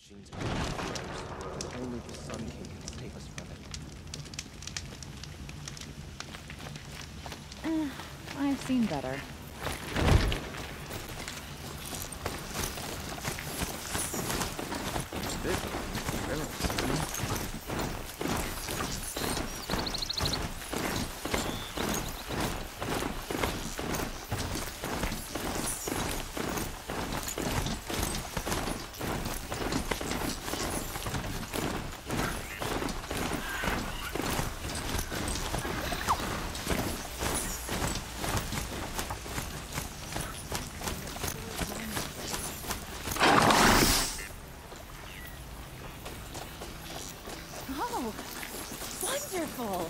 Machine's but only the Sun King can save us from it. I've seen better. Oh, wonderful!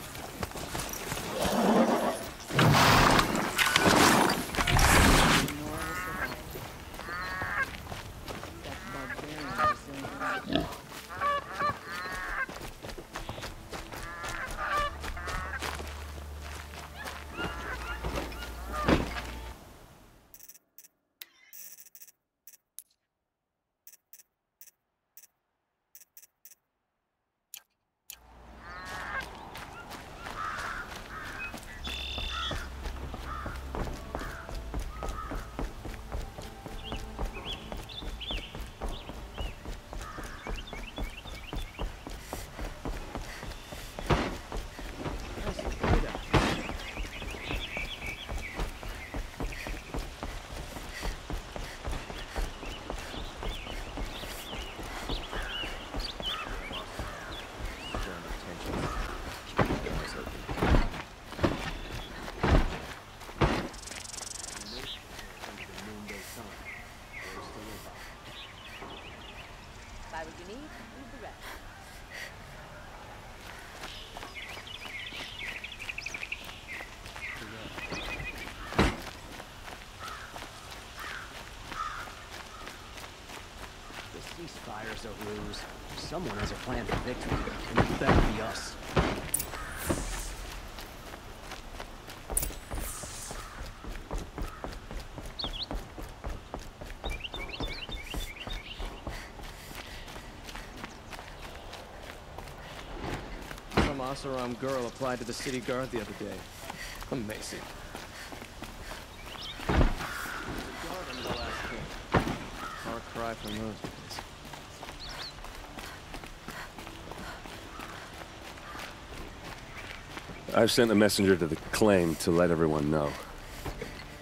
Buy what you need, leave the rest. The ceasefire's a ruse. Someone has a plan for victory, and it better be us. Some Oseram girl applied to the city guard the other day. Amazing. Guard under the last king. Far cry from those days. I've sent a messenger to the claim to let everyone know.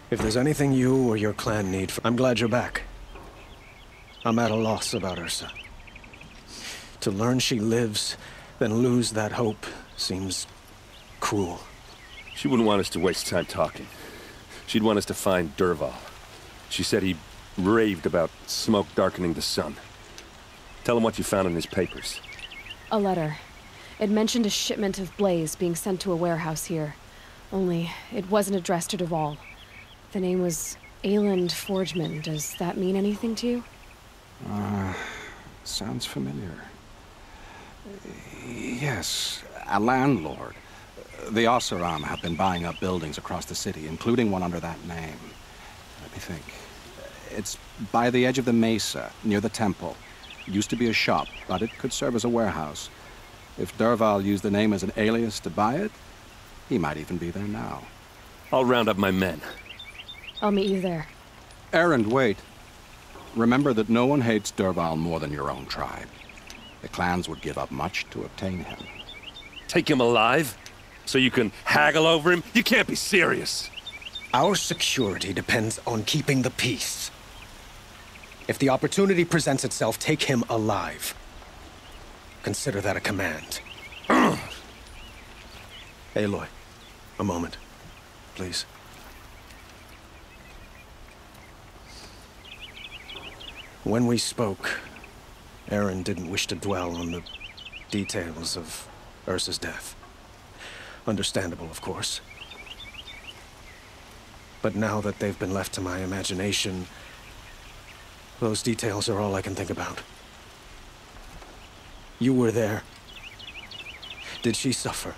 If there's anything you or your clan need, I'm glad you're back. I'm at a loss about Ursa. To learn she lives, then lose that hope, seems cruel. She wouldn't want us to waste time talking. She'd want us to find Dervahl. She said he raved about smoke darkening the sun. Tell him what you found in his papers. A letter. It mentioned a shipment of blaze being sent to a warehouse here. Only, it wasn't addressed to Dervahl. The name was Ayland Forgeman. Does that mean anything to you? Sounds familiar. Yes, a landlord. The Oseram have been buying up buildings across the city, including one under that name. Let me think. It's by the edge of the mesa, near the temple. Used to be a shop, but it could serve as a warehouse. If Dervahl used the name as an alias to buy it, he might even be there now. I'll round up my men. I'll meet you there. Erend, wait. Remember that no one hates Dervahl more than your own tribe. The clans would give up much to obtain him. Take him alive? So you can haggle over him? You can't be serious. Our security depends on keeping the peace. If the opportunity presents itself, take him alive. Consider that a command. Aloy, a moment, please. When we spoke, Erend didn't wish to dwell on the details of Ursa's death. Understandable, of course. But now that they've been left to my imagination, those details are all I can think about. You were there. Did she suffer?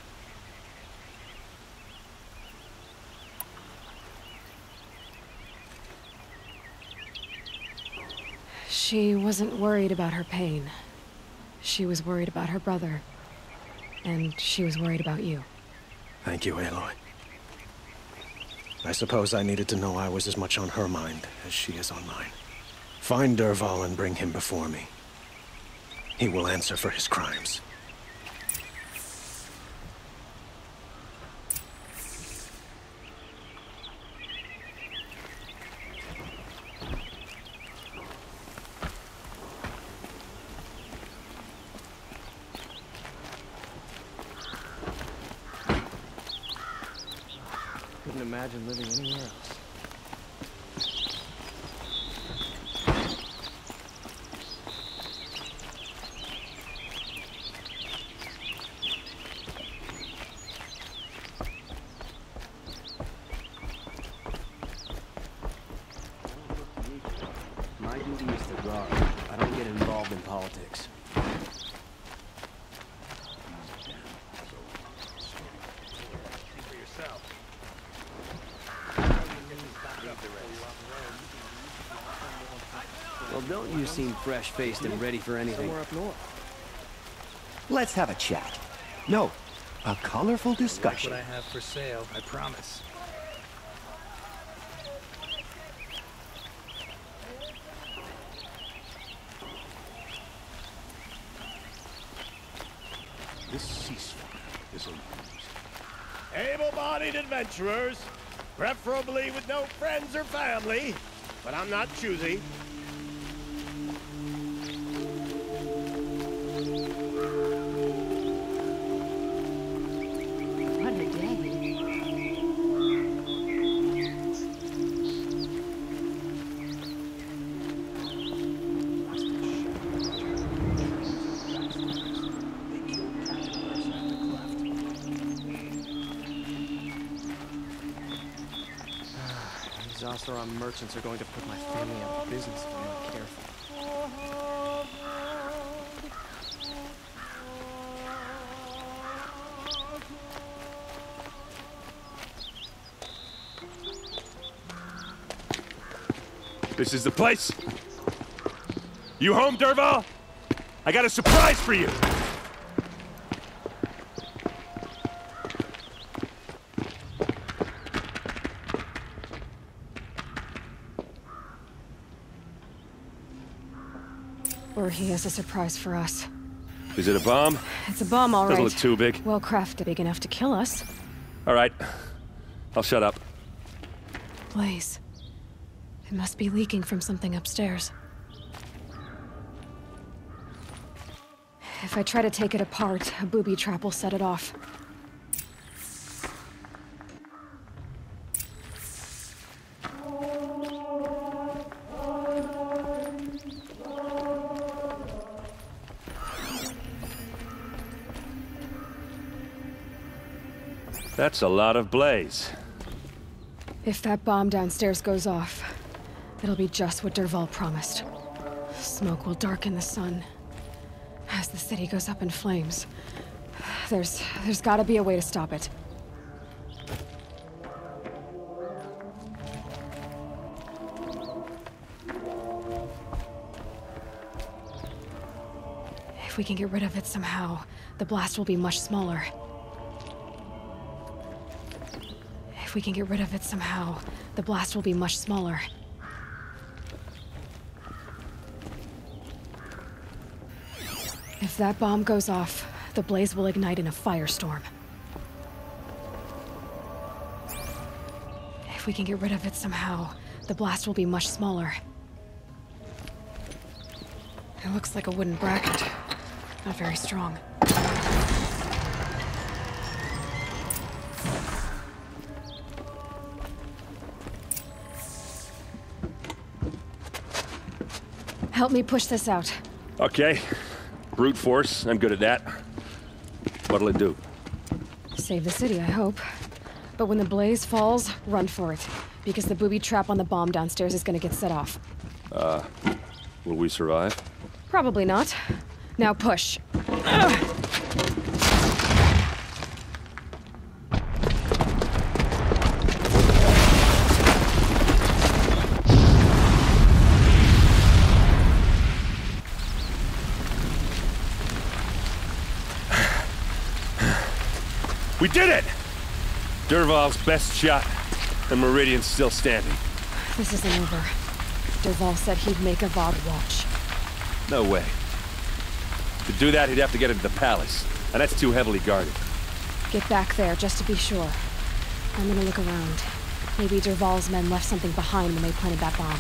She wasn't worried about her pain. She was worried about her brother. And she was worried about you. Thank you, Aloy. I suppose I needed to know I was as much on her mind as she is on mine. Find Dervahl and bring him before me. He will answer for his crimes. Couldn't imagine living anywhere else. My duty is to guard. I don't get involved in politics. Well, don't you seem fresh-faced and ready for anything. Somewhere up north. Let's have a chat. No, a colorful discussion. What I have for sale, I promise. This ceasefire is a ruse. Able-bodied adventurers, preferably with no friends or family, but I'm not choosy. What a day. These Oseram merchants are going to put my family out of business if I'm not careful. This is the place? You home, Dervahl? I got a surprise for you! Or he has a surprise for us. Is it a bomb? It's a bomb, all right. Doesn't look too big. Well crafted, big enough to kill us. All right. I'll shut up. Blaze. It must be leaking from something upstairs. If I try to take it apart, a booby trap will set it off. That's a lot of blaze. If that bomb downstairs goes off, it'll be just what Dervahl promised. Smoke will darken the sun. As the city goes up in flames, there's gotta be a way to stop it. If we can get rid of it somehow, the blast will be much smaller. If we can get rid of it somehow, the blast will be much smaller. If that bomb goes off, the blaze will ignite in a firestorm. If we can get rid of it somehow, the blast will be much smaller. It looks like a wooden bracket. Not very strong. Help me push this out. Okay. Brute force, I'm good at that. What'll it do? Save the city, I hope. But when the blaze falls, run for it. Because the booby trap on the bomb downstairs is gonna get set off. Will we survive? Probably not. Now push. We did it! Dervahl's best shot, and Meridian's still standing. This isn't over. Dervahl said he'd make a VOD watch. No way. To do that, he'd have to get into the palace, and that's too heavily guarded. Get back there, just to be sure. I'm gonna look around. Maybe Dervahl's men left something behind when they planted that bomb.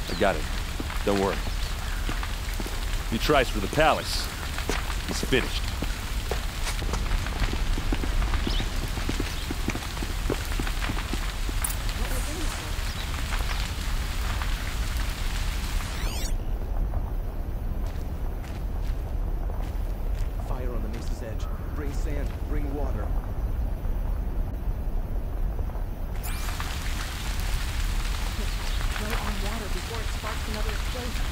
I got it. Don't worry. He tries for the palace. He's finished. Fire on the mesa's edge. Bring sand, bring water. Throw on water before it sparks another explosion.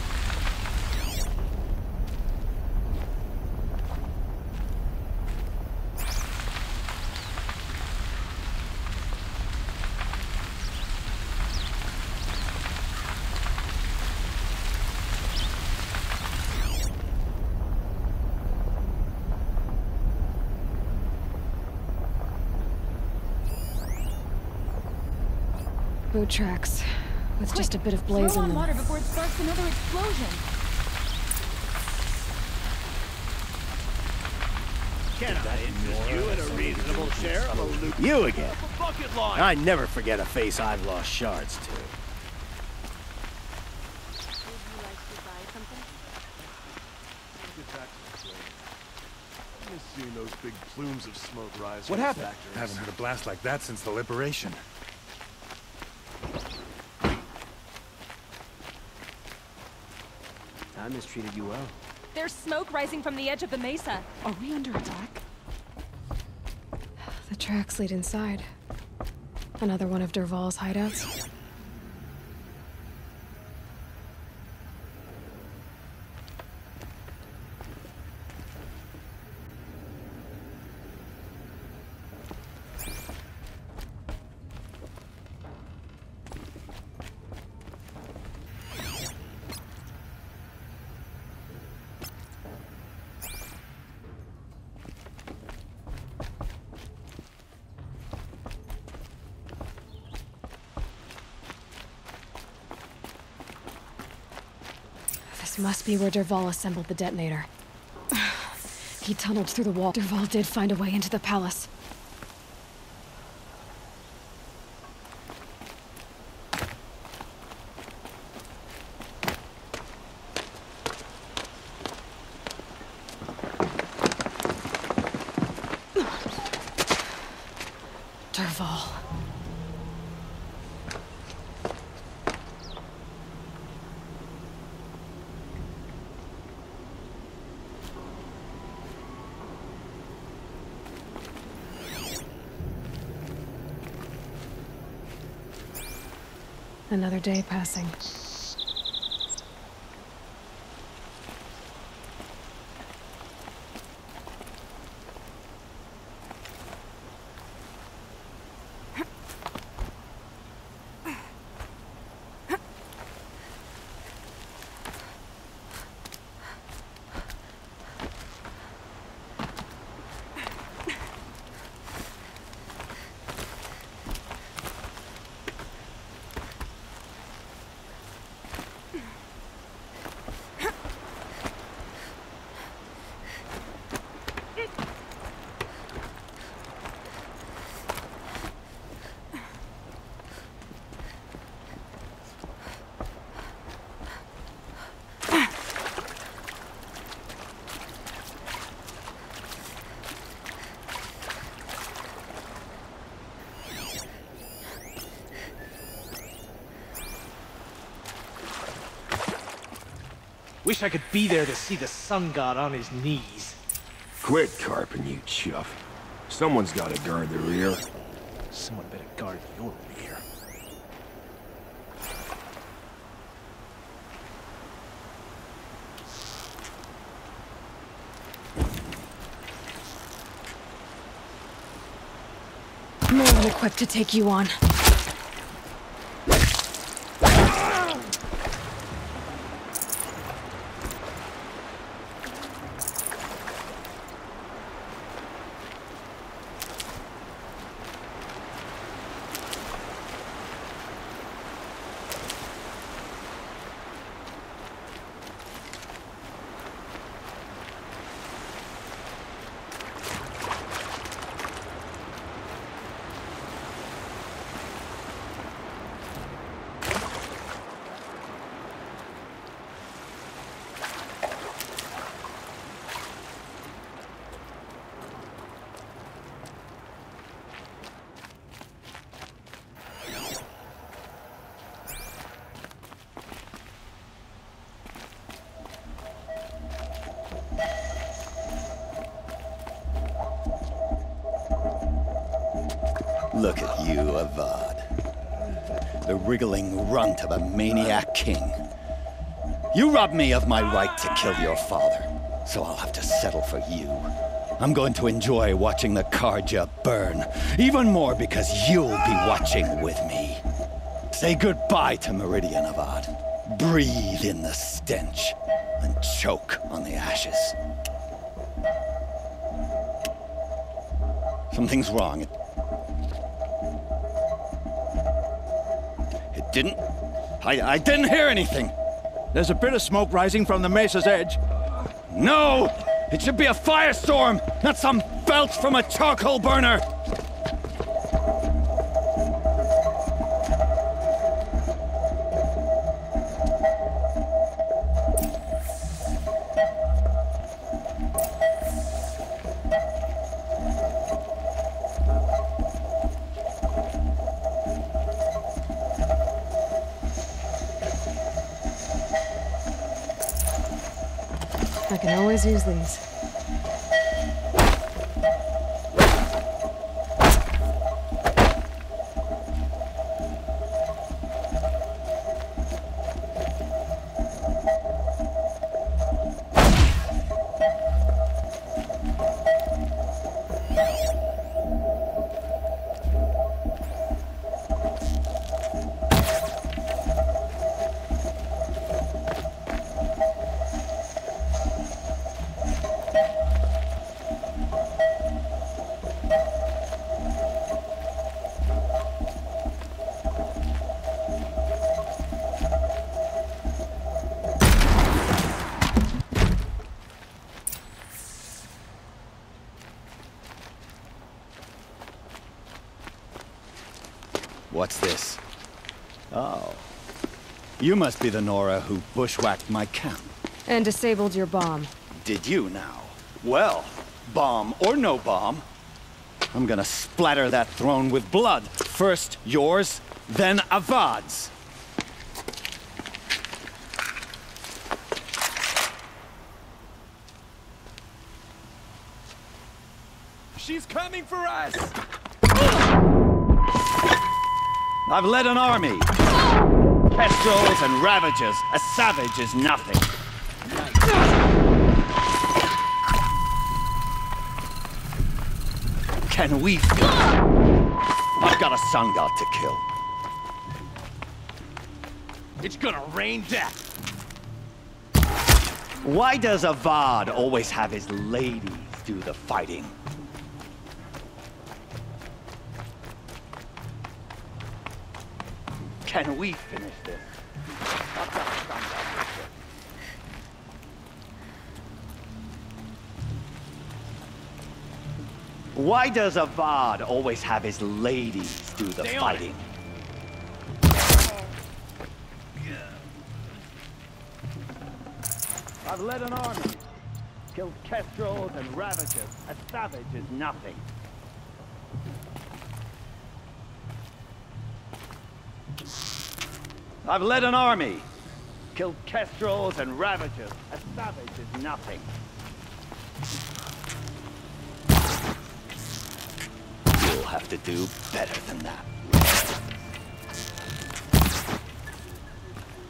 Boot tracks, with just a bit of blaze Throw in on them. water before it sparks another explosion. Can I interest you in a reasonable share of a loot? You again? I never forget a face I've lost shards to. Would you like to buy something? Just seeing those big plumes of smoke rise. What happened? I haven't heard a blast like that since the liberation. I mistreated you well. There's smoke rising from the edge of the mesa. Are we under attack? The tracks lead inside. Another one of Dervahl's hideouts. This must be where Dervahl assembled the detonator. He tunneled through the wall. Dervahl did find a way into the palace. Dervahl. Another day passing. Wish I could be there to see the sun god on his knees. Quit carping, you chuff. Someone's gotta guard the rear. Someone better guard your rear. More than equipped to take you on. Look at you, Avad. The wriggling runt of a maniac king. You robbed me of my right to kill your father, so I'll have to settle for you. I'm going to enjoy watching the Karja burn, even more because you'll be watching with me. Say goodbye to Meridian, Avad. Breathe in the stench, and choke on the ashes. Something's wrong. It didn't... I didn't hear anything. There's a bit of smoke rising from the mesa's edge. No! It should be a firestorm, not some belch from a charcoal burner! I can always use these. What's this? Oh. You must be the Nora who bushwhacked my camp. And disabled your bomb. Did you now? Well, bomb or no bomb, I'm gonna splatter that throne with blood. First yours, then Avad's. She's coming for us! I've led an army. Kestrels and Ravagers. A savage is nothing. Can we feel? I've got a sun god to kill. It's gonna rain death! Why does Avad always have his ladies do the fighting? Can we finish this? I've got a sun god to kill. Why does Avad always have his ladies do the fighting? I've led an army. Killed Kestrels and Ravagers. A savage is nothing. I've led an army. Killed Kestrels and Ravagers. A savage is nothing. You'll have to do better than that.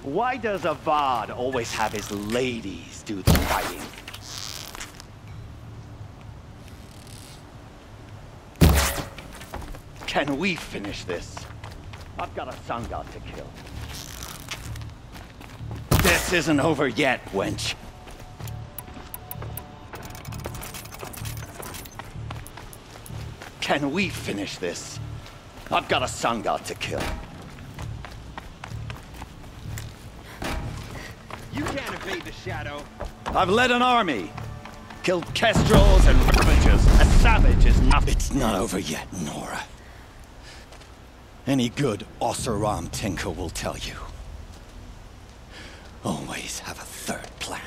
Why does Avad always have his ladies do the fighting? Can we finish this? I've got a sun god to kill. This isn't over yet, wench. Can we finish this? I've got a sun god to kill. You can't evade the shadow. I've led an army. Killed Kestrels and Ravagers. A savage is nothing. It's not over yet, Nora. Any good Oseram tinker will tell you. Always have a third plan.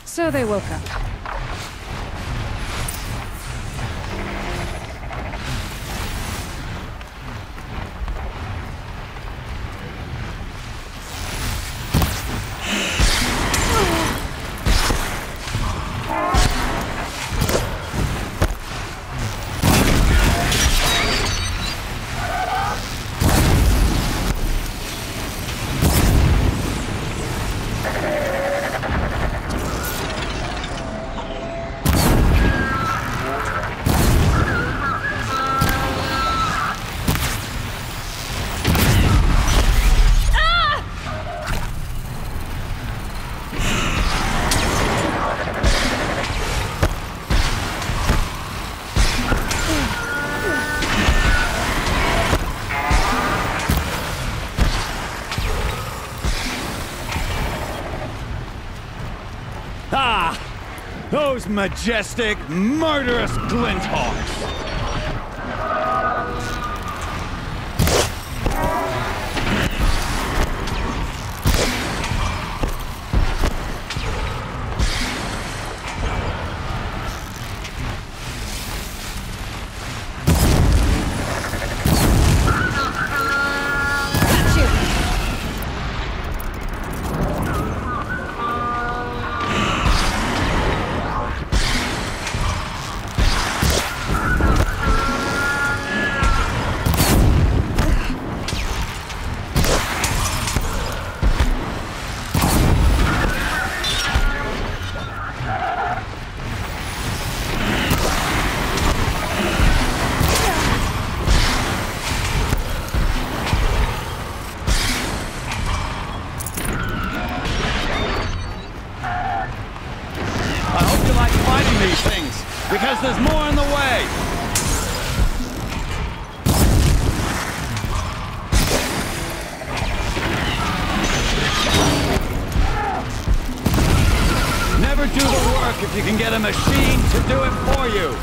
So they woke up. Ah! Those majestic, murderous glinthawks! Because there's more in the way! Never do the work if you can get a machine to do it for you!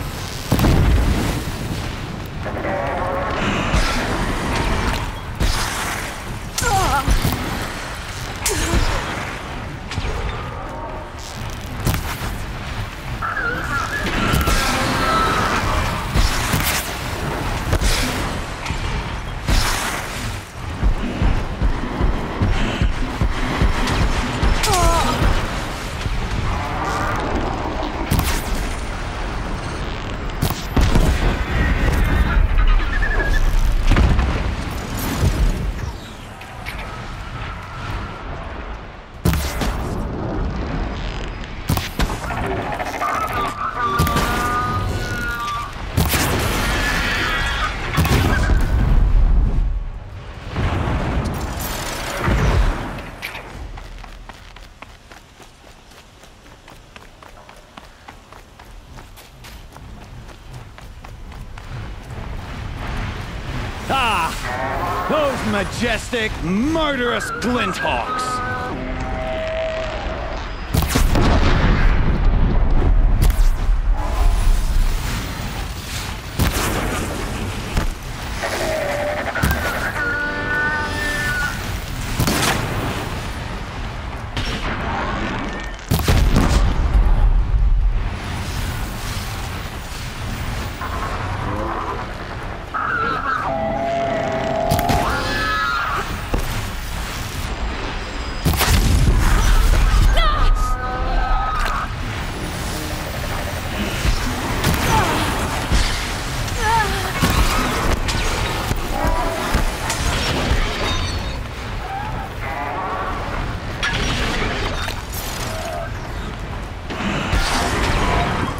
Ah! Those majestic, murderous glinthawks!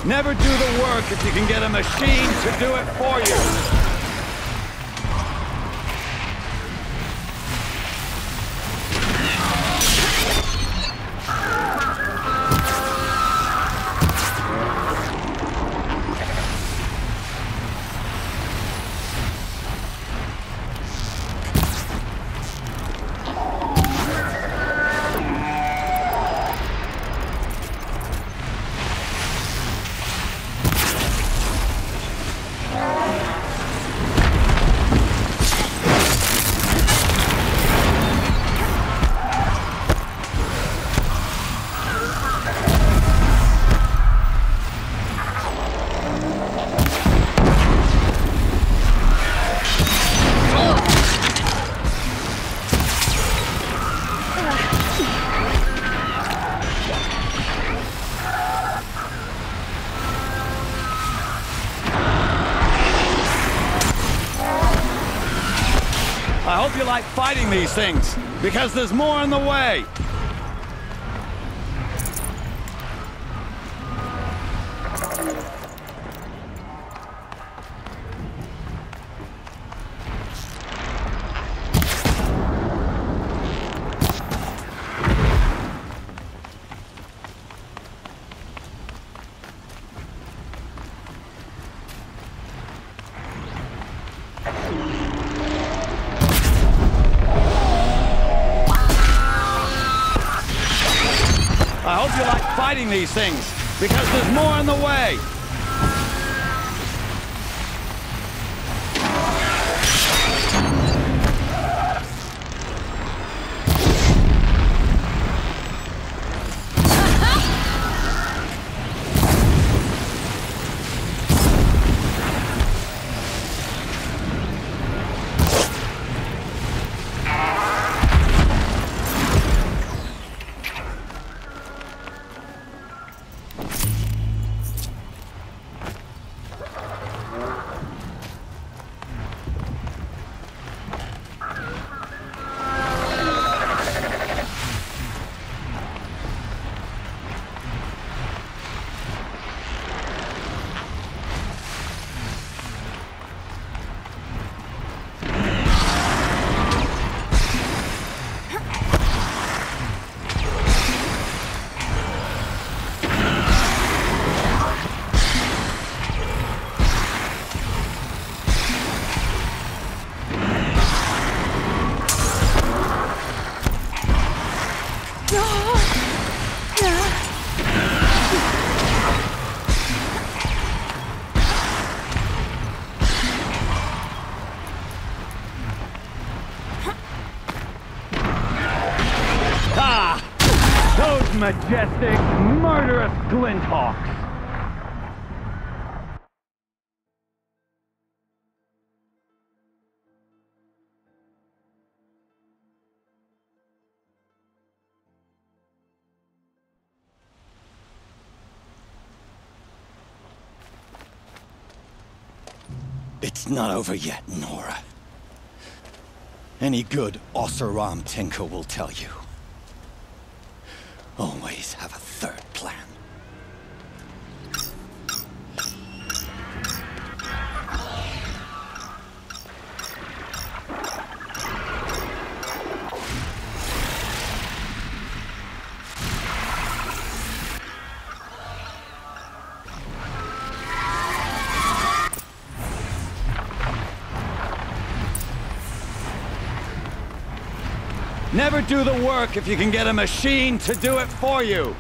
Never do the work if you can get a machine to do it for you. I hope you like fighting these things, because there's more in the way. I hope you like fighting these things, because there's more on the way. Majestic, murderous glinthawks! It's not over yet, Nora. Any good Oseram tinker will tell you. Always have a third plan. Never do the work if you can get a machine to do it for you.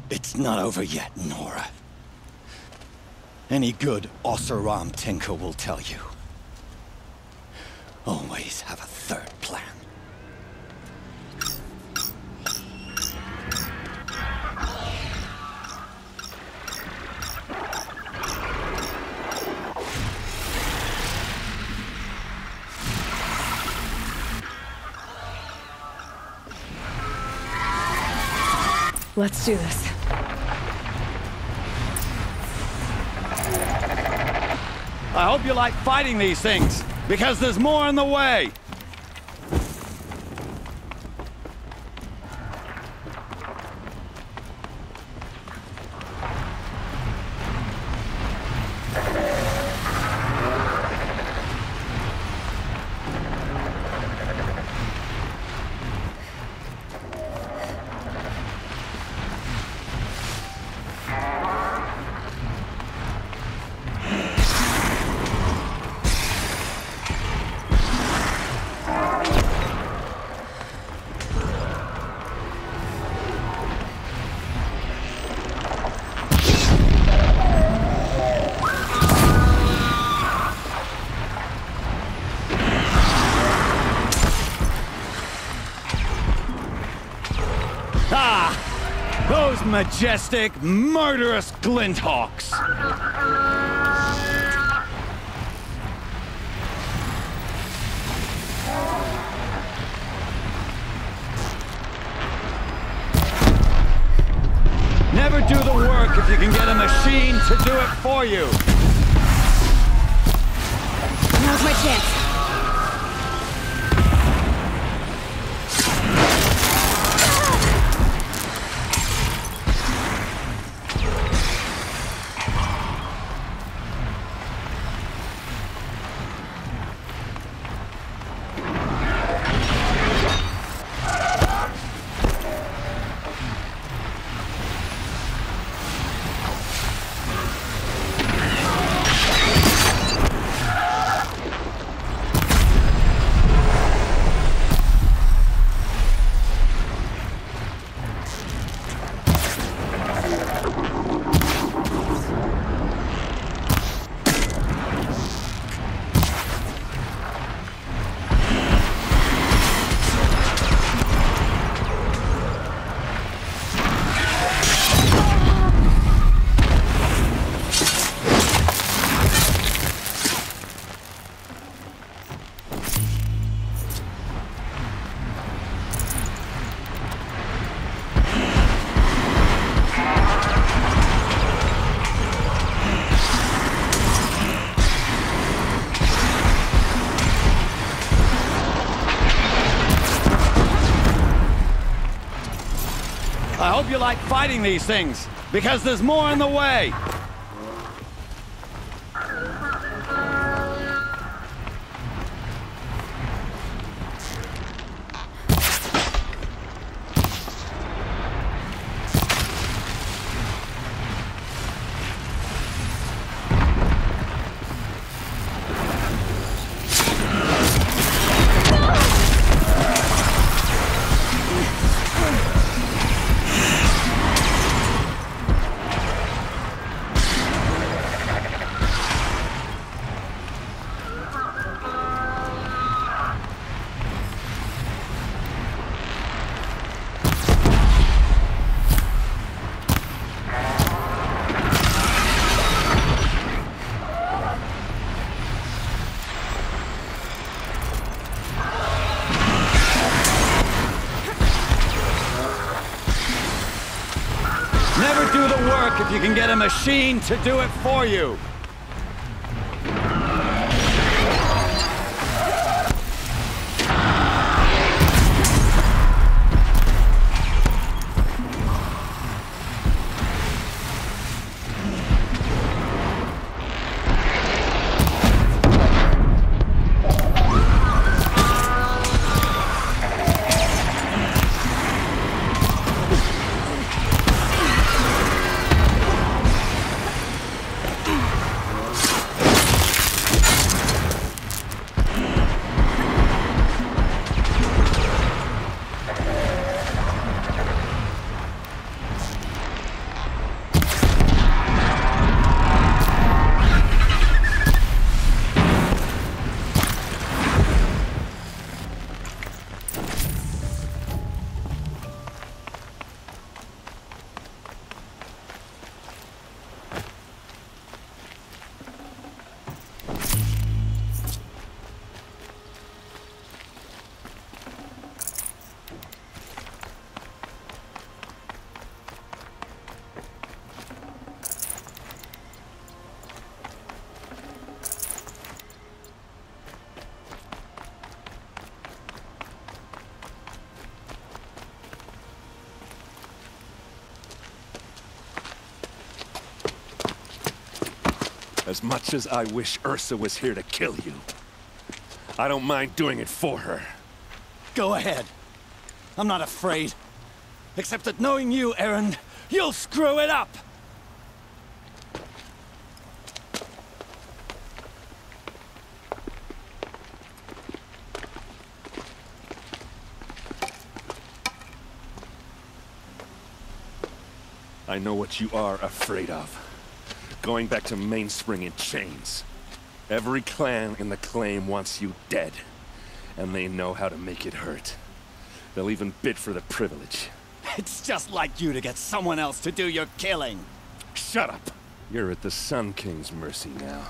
It's not over yet, Nora. Any good Oseram tinker will tell you. Always have a third plan. Let's do this. I hope you like fighting these things, because there's more on the way! Those majestic, murderous Glinthawks! Never do the work if you can get a machine to do it for you! Now's my chance. I hope you like fighting these things, because there's more on the way! Never do the work if you can get a machine to do it for you! As much as I wish Ursa was here to kill you, I don't mind doing it for her. Go ahead. I'm not afraid. Except that knowing you, Aaron, you'll screw it up! I know what you are afraid of. Going back to Mainspring in chains. Every clan in the claim wants you dead. And they know how to make it hurt. They'll even bid for the privilege. It's just like you to get someone else to do your killing. Shut up! You're at the Sun King's mercy now.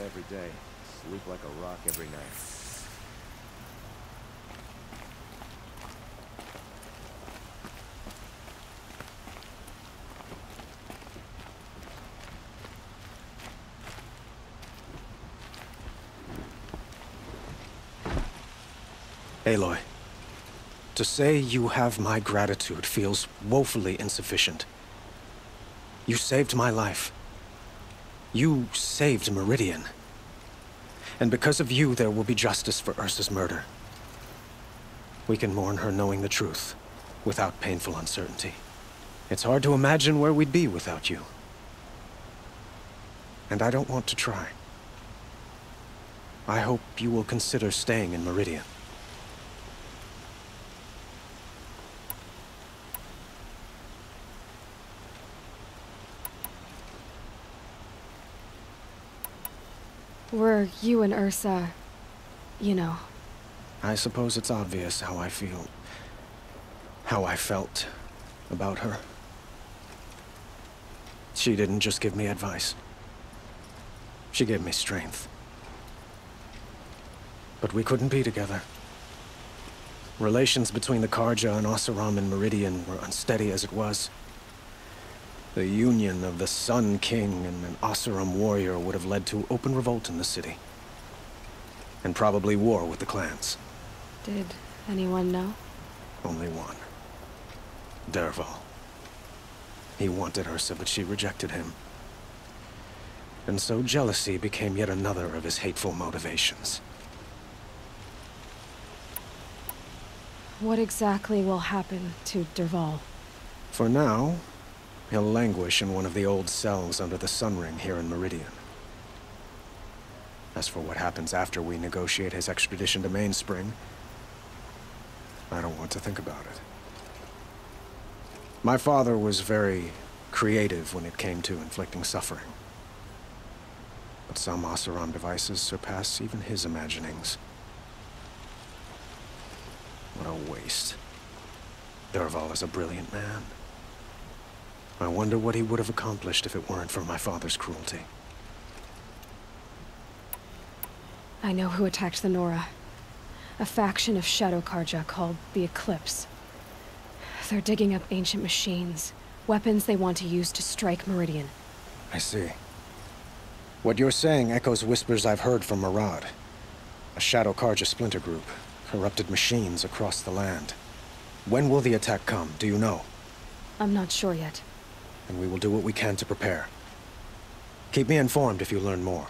Every day, sleep like a rock every night. Aloy, to say you have my gratitude feels woefully insufficient. You saved my life. You saved Meridian. And because of you, there will be justice for Ursa's murder. We can mourn her knowing the truth, without painful uncertainty. It's hard to imagine where we'd be without you. And I don't want to try. I hope you will consider staying in Meridian. Were you and Ursa, you know? I suppose it's obvious how I feel. How I felt about her. She didn't just give me advice. She gave me strength. But we couldn't be together. Relations between the Karja and Oseram and Meridian were unsteady as it was. The union of the Sun King and an Oseram warrior would have led to open revolt in the city. And probably war with the clans. Did anyone know? Only one. Dervahl. He wanted Ursa, but she rejected him. And so jealousy became yet another of his hateful motivations. What exactly will happen to Dervahl? For now, he'll languish in one of the old cells under the Sun Ring here in Meridian. As for what happens after we negotiate his extradition to Mainspring, I don't want to think about it. My father was very creative when it came to inflicting suffering. But some Oseram devices surpass even his imaginings. What a waste. Dervahl is a brilliant man. I wonder what he would have accomplished if it weren't for my father's cruelty. I know who attacked the Nora. A faction of Shadow Karja called the Eclipse. They're digging up ancient machines, weapons they want to use to strike Meridian. I see. What you're saying echoes whispers I've heard from Murad. A Shadow Karja splinter group, corrupted machines across the land. When will the attack come, do you know? I'm not sure yet. And we will do what we can to prepare. Keep me informed if you learn more.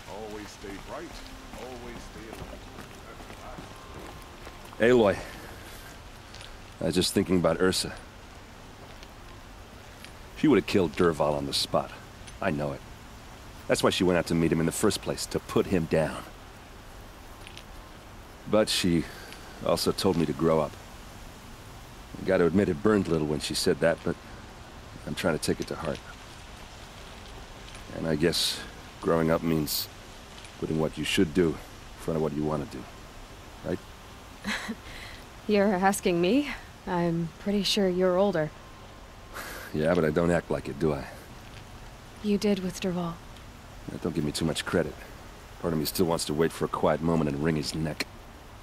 Always stay bright. Always stay alive. Aloy. I was just thinking about Ursa. She would have killed Dervahl on the spot. I know it. That's why she went out to meet him in the first place, to put him down. But she also told me to grow up. I gotta admit it burned a little when she said that, but I'm trying to take it to heart. And I guess Growing up means putting what you should do in front of what you want to do. Right? You're asking me? I'm pretty sure you're older. Yeah, but I don't act like it, do I? You did with Dervahl. Don't give me too much credit. Part of me still wants to wait for a quiet moment and wring his neck.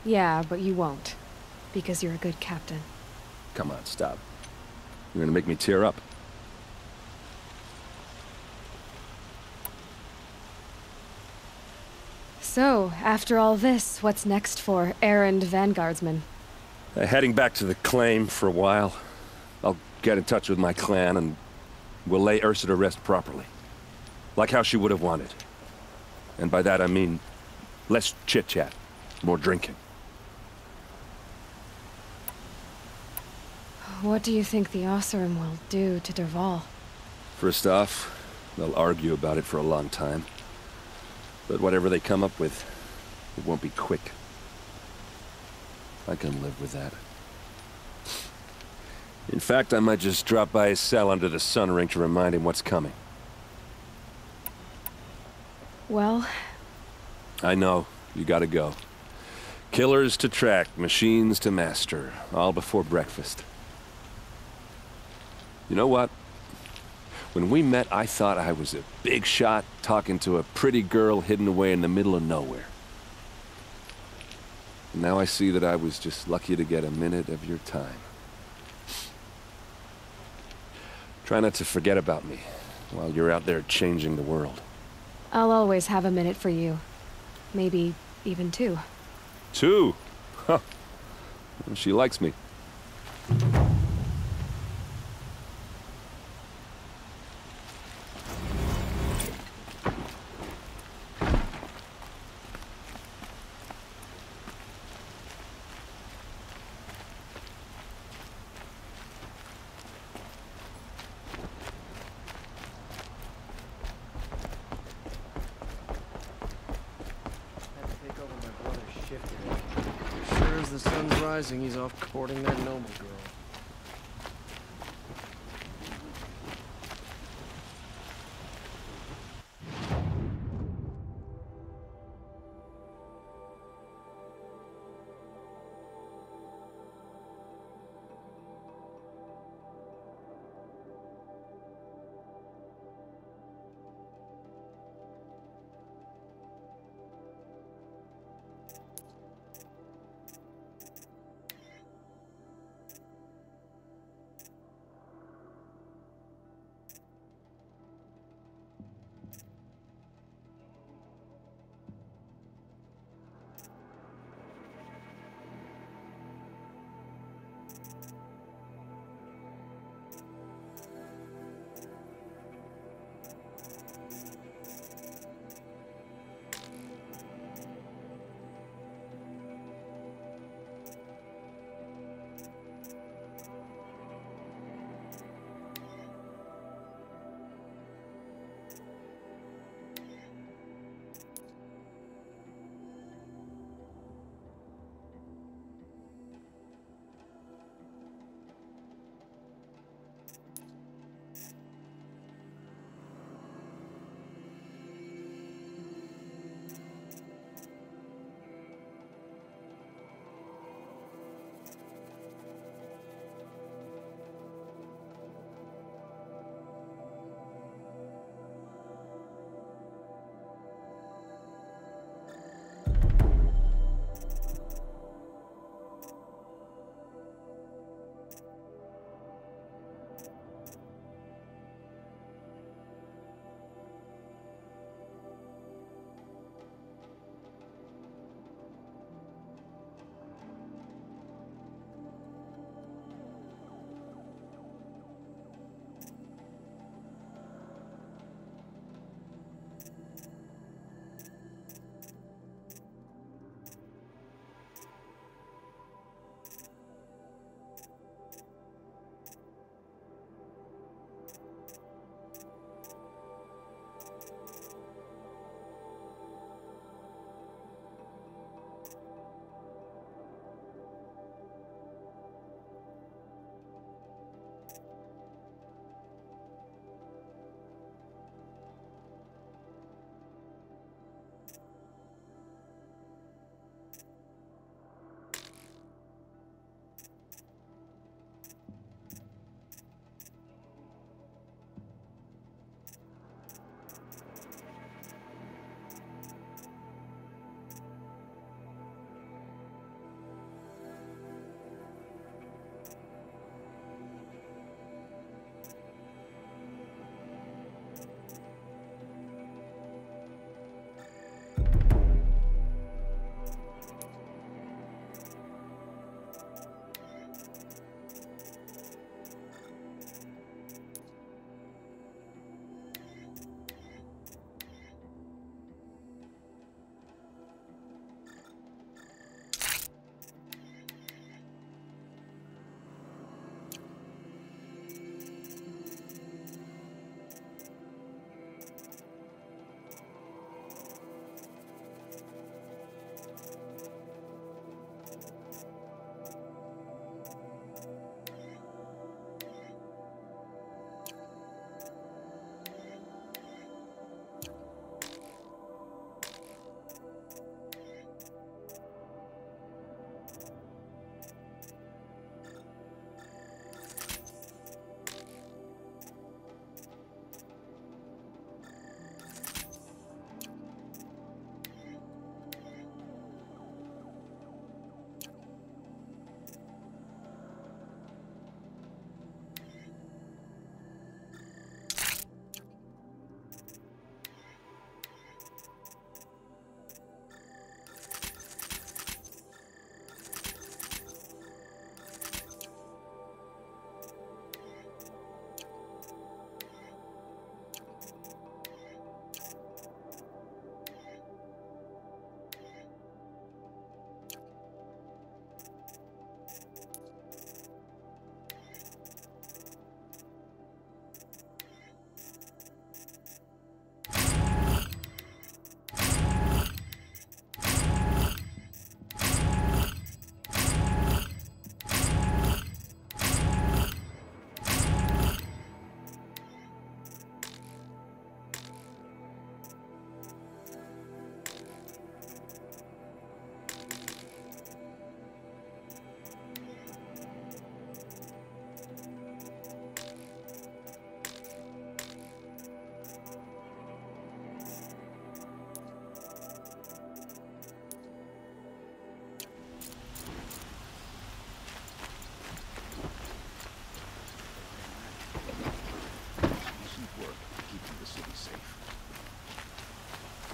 Yeah, but you won't. Because you're a good captain. Come on, stop. You're gonna make me tear up. So, after all this, what's next for errand vanguardsman? Heading back to the claim for a while. I'll get in touch with my clan and we'll lay Ursa to rest properly. Like how she would have wanted. And by that I mean less chit-chat, more drinking. What do you think the Oseram will do to Dervahl? First off, they'll argue about it for a long time. But whatever they come up with, it won't be quick. I can live with that. In fact, I might just drop by his cell under the sun ring to remind him what's coming. Well... I know. You gotta go. Killers to track, machines to master. All before breakfast. You know what? When we met, I thought I was a big shot talking to a pretty girl hidden away in the middle of nowhere. And now I see that I was just lucky to get a minute of your time. Try not to forget about me while you're out there changing the world. I'll always have a minute for you. Maybe even two. Two? Huh. Well, she likes me. Sure as the sun's rising, he's off courting that noble girl.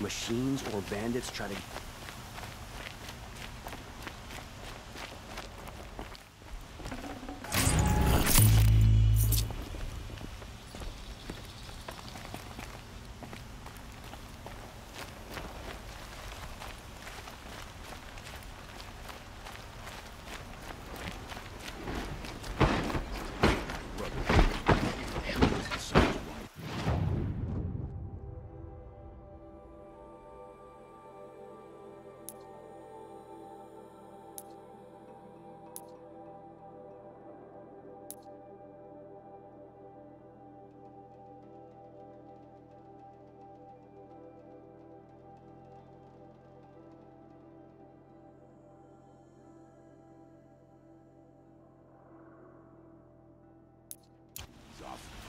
machines or bandits try to...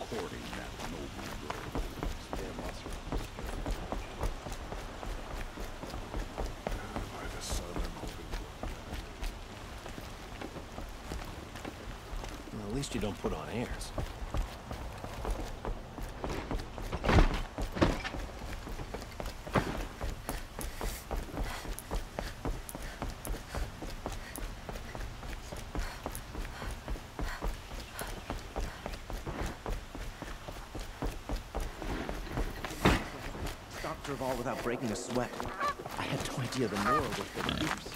Courting that noble girl. Damn muscle. By the sun, I'm hoping for. Well, at least you don't put on airs. All without breaking a sweat. I had no idea the moral was for years.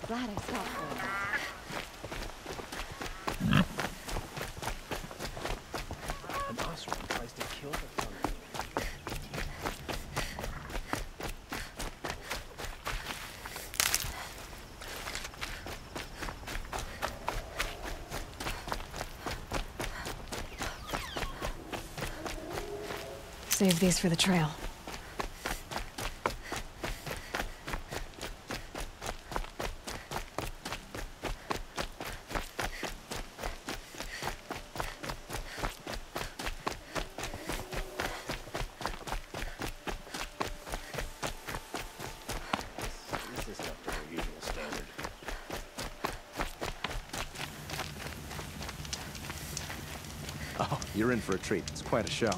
Glad I stopped there. An ostrich tries to kill the thunder. Save these for the trail. You're in for a treat. It's quite a show.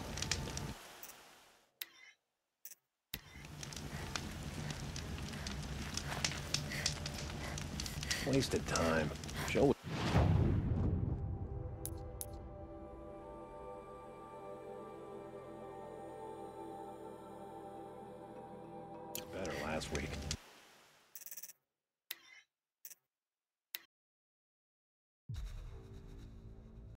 Wasted time. Joe. It's better last week.